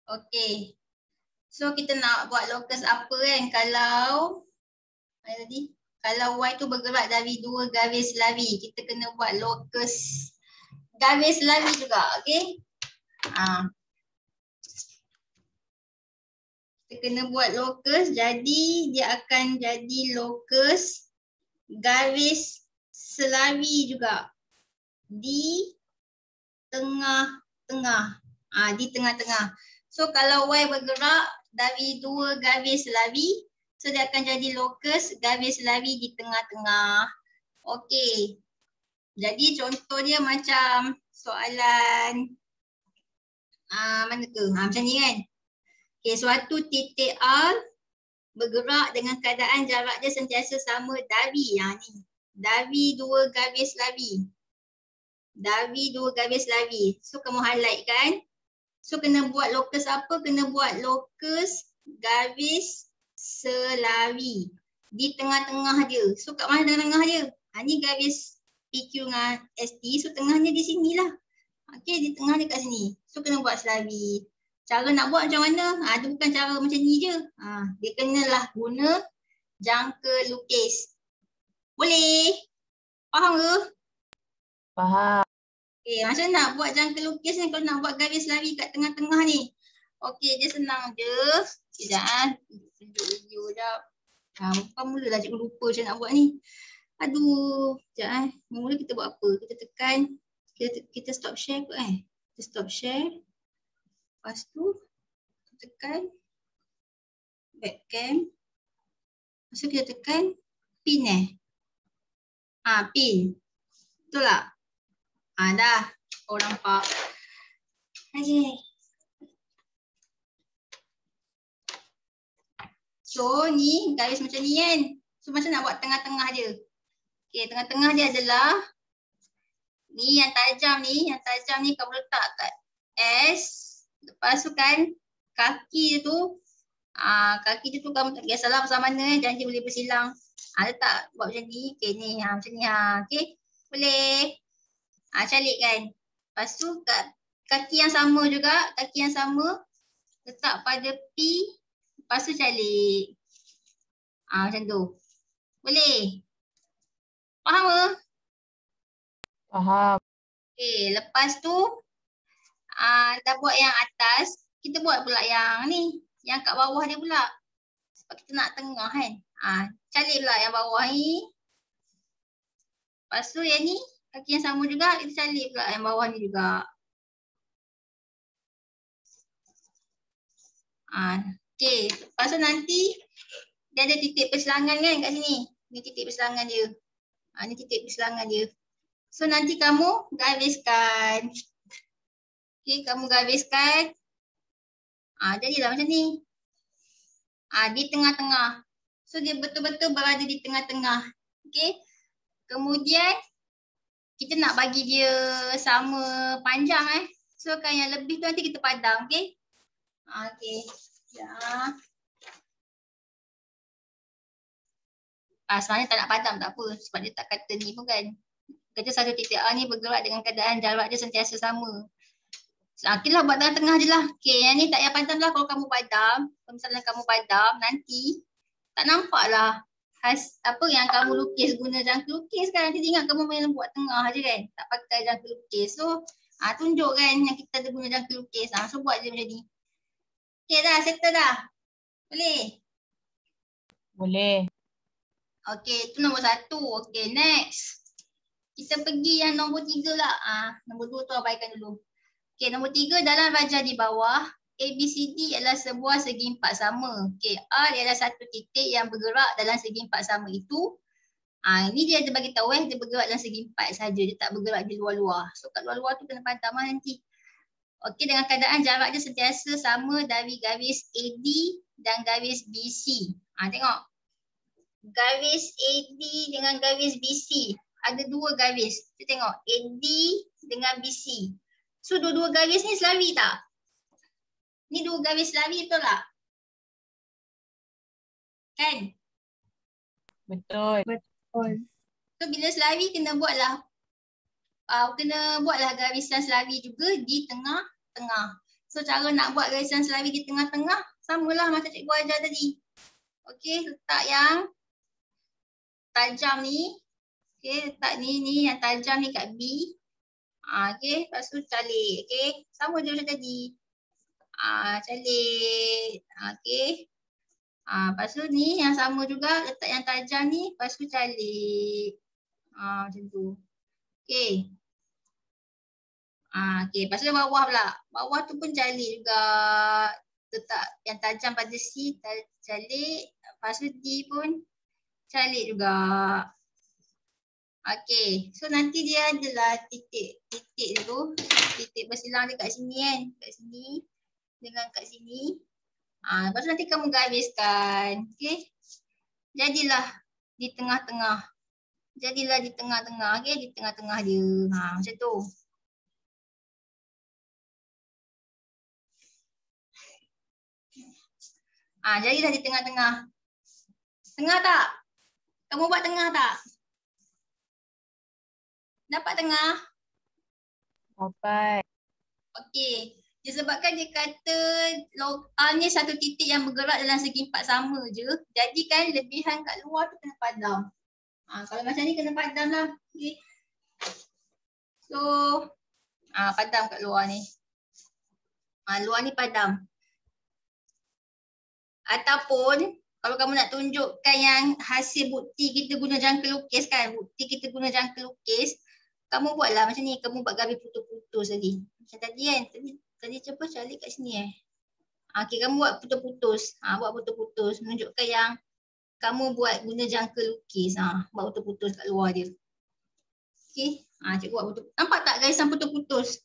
Okey. So kita nak buat locus apa kan? Kalau tadi kalau Y tu bergerak dari 2 garis lari, kita kena buat locus garis lari juga, okey? Kita kena buat locus, jadi dia akan jadi locus garis selari juga di tengah-tengah. Di tengah-tengah. So kalau Y bergerak dari 2 garis lari, so dia akan jadi locus garis lari di tengah-tengah. Okey. Jadi contoh dia macam soalan mana tu? Macam ni kan. Okey, suatu titik R bergerak dengan keadaan jarak dia sentiasa sama dari ni. Dari 2 garis lari. Dari 2 garis lari. So kamu highlight kan. So kena buat locus apa? Kena buat locus garis selari di tengah-tengah dia. So kat mana tengah-tengah dia? Ni garis PQ dengan ST. So tengahnya di sinilah. Okey, di tengah dia kat sini. So kena buat selari. Cara nak buat macam mana? Dia bukan cara macam ni je. Dia kenalah guna jangka lukis. Boleh? Faham ke? Faham. Okay, macam nak buat jangka lukis ni kalau nak buat garis lari kat tengah-tengah ni. Okey, dia senang je. Sekejap tunjuk video sekejap. Bukan mulalah cikgu lupa macam nak buat ni. Aduh, sekejap mula kita buat apa? Kita tekan, kita stop share kot Kita stop share. Lepas tu, kita tekan backcam. Lepas tu kita tekan pin pin. Betul tak? Dah. Orang nampak. Okay. So ni garis macam ni kan. So macam nak buat tengah-tengah dia. Okay, tengah-tengah dia adalah ni yang tajam ni. Yang tajam ni kamu letak kat S. Lepas tu kan kaki dia tu. Kaki dia tu kamu tak kisahlah pasal mana janji boleh bersilang. Letak buat macam ni. Okay ni macam ni Okay. Boleh. Calik kan. Lepas tu kat kaki yang sama juga. Kaki yang sama. Letak pada P. Lepas tu calik. Macam tu. Boleh? Faham ke? Faham. Okay, lepas tu dah buat yang atas, kita buat pula yang ni. Yang kat bawah dia pula. Sebab kita nak tengah kan. Calik pula yang bawah ni. Lepas tu yang ni, kaki yang sama juga, kita calik pula yang bawah ni juga. Okay, lepas tu nanti dia ada titik persilangan kan kat sini. Ni titik persilangan dia. Ni titik persilangan dia. So nanti kamu gariskan. Okay, kamu gariskan. Jadilah macam ni. Di tengah-tengah. So dia betul-betul berada di tengah-tengah. Okay. Kemudian kita nak bagi dia sama panjang So kan yang lebih tu nanti kita padam. Okay. Okay. Ya. Sebenarnya tak nak padam tak apa. Sebab dia tak kata ni pun kan. Kata satu titik A ni bergerak dengan keadaan jarak dia sentiasa sama. Okay lah buat tengah-tengah je lah. Okay yang ni tak payah padam lah kalau kamu padam. Kalau misalnya kamu padam nanti tak nampak lah apa yang kamu lukis guna jangka lukis kan. Nanti ingat kamu main buat tengah je kan. Tak pakai jangka lukis. So tunjuk kan yang kita ada guna jangka lukis. So buat je macam ni. Okay dah, settle dah. Boleh? Boleh. Okay, itu nombor 1. Okay, next. Kita pergi yang nombor 3 lah. Nombor 2 tu abaikan dulu. Okay, nombor 3 dalam rajah di bawah. ABCD adalah sebuah segi empat sama. Okay, R adalah satu titik yang bergerak dalam segi empat sama itu. Ini dia ada bagi tahu dia bergerak dalam segi empat saja. Dia tak bergerak di luar-luar. So kat luar-luar tu kena padam nanti. Okey, dengan keadaan jarak dia sentiasa sama dari garis AD dan garis BC. Tengok. Garis AD dengan garis BC. Ada 2 garis. Kita tengok AD dengan BC. So dua-dua garis ni selari tak? Ni 2 garis selari betul tak? Kan? Betul. Betul. So bila selari kena buatlah garisan selari juga di tengah-tengah. So cara nak buat garisan selawi di tengah-tengah samalah macam cikgu ajar tadi. Okey, letak yang tajam ni. Okey, letak ni yang tajam ni kat B. Okey, lepas tu calik. Okey, sama je macam tadi. Calik. Okey. Lepas tu ni yang sama juga, letak yang tajam ni, lepas tu calik. Macam tu. Okey. Okey, lepas tu bawah pula. Bawah tu pun calik juga. Letak yang tajam pada C, calik. Lepas tu D pun calik juga. Okey, so nanti dia adalah titik tu. Titik bersilang dekat sini kan. Kat sini dengan kat sini. Lepas tu nanti kamu gariskan. Okey. Jadilah di tengah-tengah. Jadilah di tengah-tengah. Okey, di tengah-tengah dia. Macam tu. Jadilah di tengah-tengah. Tengah tak? Kamu buat tengah tak? Dapat tengah? Dapat. Okey. Disebabkan dia kata log A ni satu titik yang bergerak dalam segi empat sama je. Jadi kan lebihan kat luar tu kena padam. Kalau macam ni kena padam lah. Okay. So, padam kat luar ni. Luar ni padam. Ataupun kalau kamu nak tunjukkan yang hasil bukti kita guna jangka lukis kan. Bukti kita guna jangka lukis. Kamu buatlah macam ni. Kamu buat garis putus-putus tadi. Macam tadi kan. Tadi cuba calik kat sini Okay, kamu buat putus-putus. Buat putus-putus. Menunjukkan yang kamu buat guna jangka lukis. Buat putus-putus kat luar dia. Okay. Cikgu buat putus. Nampak tak garisan putus-putus?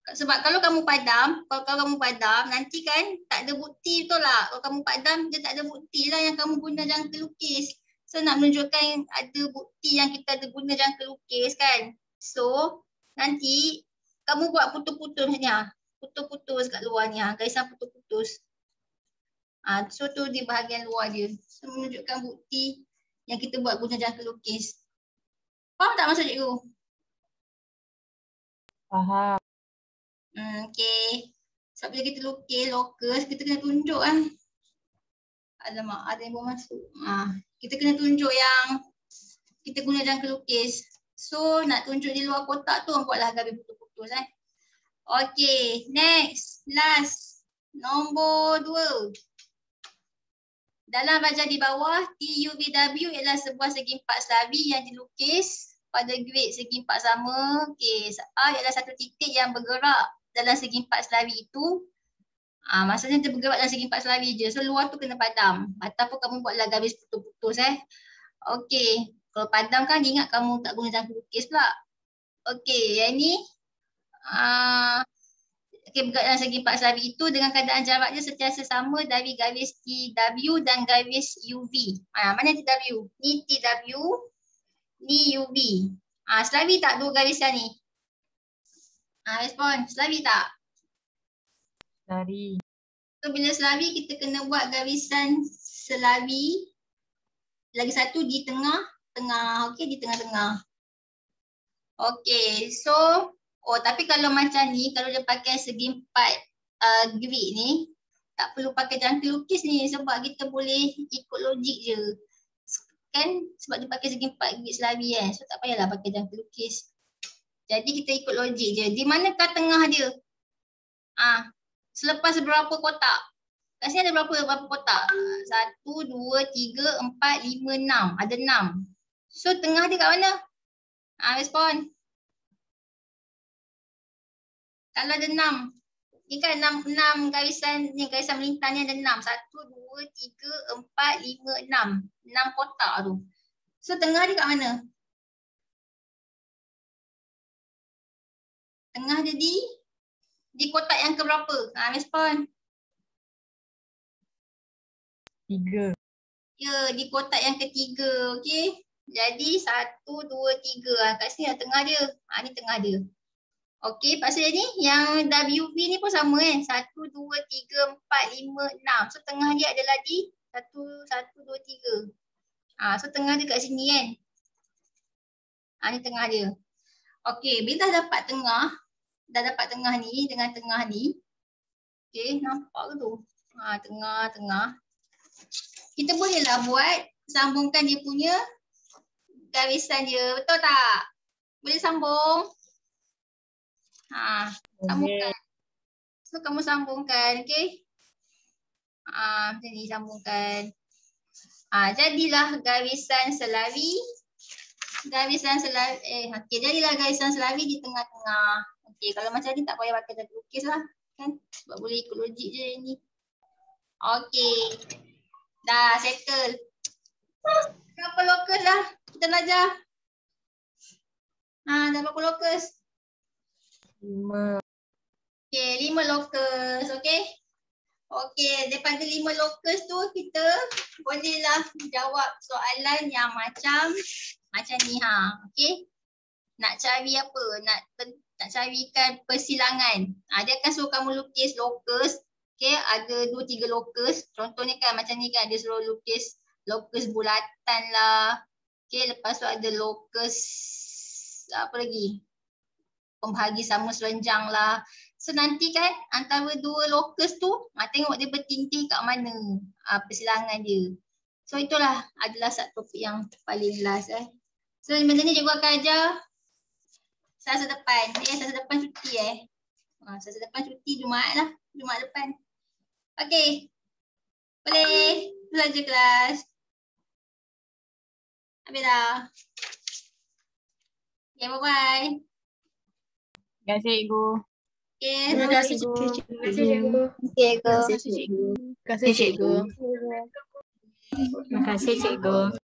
Sebab kalau kamu padam, nanti kan tak ada bukti betul lah. Kalau kamu padam, dia tak ada bukti lah yang kamu guna jangka lukis. So nak menunjukkan ada bukti yang kita ada guna jangka lukis kan. So nanti kamu buat putus-putus macam ni. Putus-putus kat luar ni. Garisan putus-putus. So tu di bahagian luar dia. So menunjukkan bukti yang kita buat guna jangka lukis. Faham tak maksud cikgu? Faham. Okay. Sebab bila kita lukis, lokus, kita kena tunjuk kan. Alamak, ada yang baru masuk. Kita kena tunjuk yang kita guna jangka lukis. So nak tunjuk di luar kotak tu, buatlah garis putus-putus Okay, next, last. Nombor 2. Dalam bahagian di bawah, TUVW ialah sebuah segi empat selawi yang dilukis pada grid segi empat sama. Okay, A ialah satu titik yang bergerak dalam segi empat selawi itu. Maksudnya dia bergerak dalam segi empat selawi je. So luar tu kena padam. Ataupun kamu buatlah garis putus-putus Okay, kalau padam kan ingat kamu tak guna jangka lukis pula. Okay, yang ni bergerak dalam segi empat selawi itu dengan keadaan jaraknya sentiasa sama dari garis TW dan garis UV. Mana TW? Ni TW, ni UV. Selawi tak dua garisan ni? Respon, selawi tak? Selawi. So bila selawi kita kena buat garisan selawi lagi satu di tengah-tengah. Okey, di tengah-tengah. Okey, so tapi kalau macam ni, kalau dia pakai segi empat grid ni, tak perlu pakai jangka lukis ni sebab kita boleh ikut logik je. Kan sebab dia pakai segi empat grid selawi So tak payahlah pakai jangka lukis. Jadi kita ikut logik je. Di manakah tengah dia? Selepas berapa kotak? Kat sini ada berapa kotak? 1, 2, 3, 4, 5, 6. Ada 6. So tengah dia kat mana? Respon. Kalau ada 6. Ni kan 6 garisan ni, garisan melintang ni ada 6. 1, 2, 3, 4, 5, 6. 6 kotak tu. So tengah dia kat mana? Tengah dia di kotak yang keberapa? Respon. 3. Ya, di kotak yang ketiga. Okey. Jadi 1, 2, 3. Kat sini lah tengah dia. Ni tengah dia. Okey, lepas tu ni yang WV ni pun sama kan. 1, 2, 3, 4, 5, 6. So tengah dia adalah di 1, 2, 3. So tengah dia kat sini kan. Ni tengah dia. Okey, bila dah dapat tengah, dah dapat tengah ni dengan tengah ni. Okey, nampak ke tu? Tengah-tengah. Kita bolehlah buat sambungkan dia punya garisan dia. Betul tak? Boleh sambung? Sambungkan. So kamu sambungkan, okey? Macam ni sambungkan. Jadilah garisan selari. Jadilah garisan selari di tengah-tengah. Okey, kalau macam ni tak payah pakai tali lukis lah. Kan? Sebab boleh ikut logik je ni. Okey. Dah settle. Berapa lokus dah kita belajar? Dah berapa lokus? 5. Okey, 5 lokus. Okey. Okey, daripada 5 lokus tu kita bolehlah jawab soalan yang macam ni Okey. Nak cari apa? Nak carikan persilangan. Dia akan suruh kamu lukis lokus. Okey, ada 2-3 lokus. Contohnya kan macam ni kan, dia suruh lukis lokus bulatan lah. Okey, lepas tu ada lokus apa lagi? Pembahagi sama serenjang lah. So nanti kan antara 2 lokus tu, tengok dia bertinting kat mana persilangan dia. So itulah adalah satu topik yang paling last So benda ni cikgu akan ajar Selasa depan. Selasa depan cuti Selasa depan cuti Jumaat lah. Jumaat depan. Okey. Boleh belajar kelas. Habis dah. Okay, bye-bye. Terima kasih, Cikgu. Okay, Terima kasih cikgu. Terima kasih cikgu. Terima kasih, cikgu. Terima kasih, Cikgu. Terima kasih cikgu.